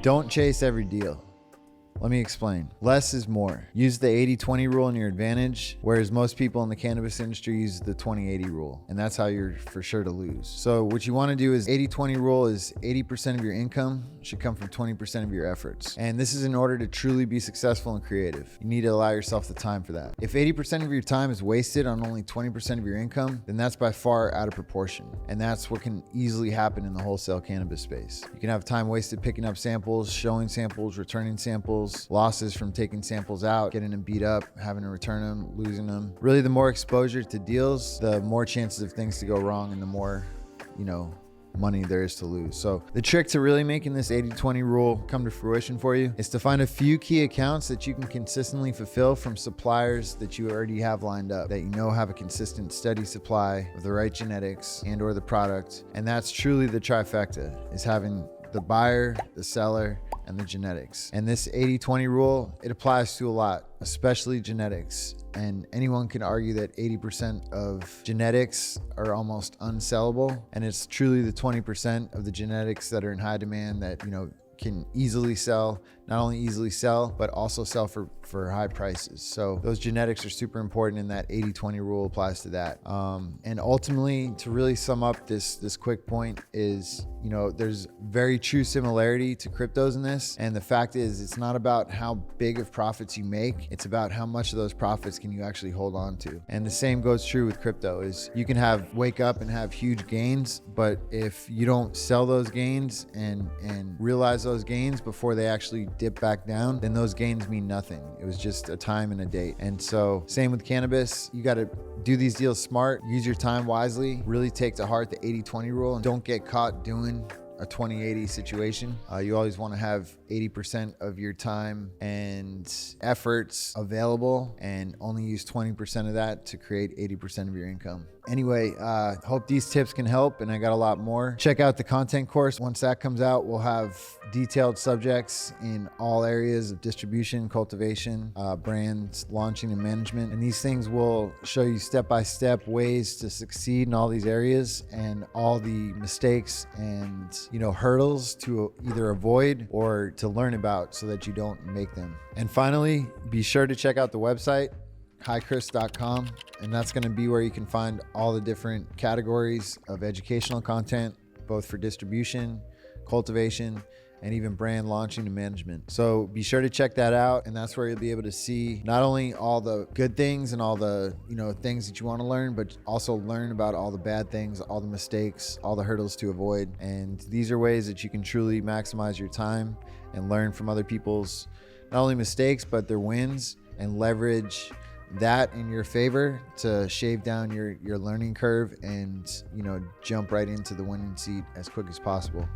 Don't chase every deal. Let me explain. Less is more. Use the 80-20 rule in your advantage, whereas most people in the cannabis industry use the 20-80 rule, and that's how you're for sure to lose. So what you want to do is 80-20 rule is 80% of your income should come from 20% of your efforts. And this is in order to truly be successful and creative. You need to allow yourself the time for that. If 80% of your time is wasted on only 20% of your income, then that's by far out of proportion. And that's what can easily happen in the wholesale cannabis space. You can have time wasted picking up samples, showing samples, returning samples, losses from taking samples out, getting them beat up, having to return them, losing them. Really, the more exposure to deals, the more chances of things to go wrong and the more, money there is to lose. So the trick to really making this 80-20 rule come to fruition for you is to find a few key accounts that you can consistently fulfill from suppliers that you already have lined up, that have a consistent, steady supply of the right genetics and or the product. And that's truly the trifecta, is having the buyer, the seller, and the genetics. And this 80-20 rule, it applies to a lot, especially genetics. And anyone can argue that 80% of genetics are almost unsellable. And it's truly the 20% of the genetics that are in high demand that, can easily sell, not only easily sell, but also sell for high prices. So those genetics are super important, and that 80-20 rule applies to that. And ultimately, to really sum up this quick point is, there's very true similarity to cryptos in this. And the fact is, it's not about how big of profits you make, it's about how much of those profits can you actually hold on to. And the same goes true with crypto, is you can wake up and have huge gains, but if you don't sell those gains and realize those gains before they actually dip back down, then those gains mean nothing. It was just a time and a date. And so same with cannabis, you got to do these deals smart, use your time wisely, really take to heart the 80-20 rule, and don't get caught doing a 20-80 situation. You always want to have 80% of your time and efforts available and only use 20% of that to create 80% of your income. Anyway, hope these tips can help, and I got a lot more. Check out the content course. Once that comes out, we'll have detailed subjects in all areas of distribution, cultivation, brands, launching, and management. And these things will show you step-by-step ways to succeed in all these areas and all the mistakes and hurdles to either avoid or to learn about so that you don't make them. And finally, be sure to check out the website, highchris.com, and that's going to be where you can find all the different categories of educational content, both for distribution, cultivation, and even brand launching and management. So be sure to check that out, and that's where you'll be able to see not only all the good things and all the things that you want to learn, but also learn about all the bad things, all the mistakes, all the hurdles to avoid. And these are ways that you can truly maximize your time and learn from other people's not only mistakes but their wins, and leverage that in your favor to shave down your learning curve and jump right into the winning seat as quick as possible.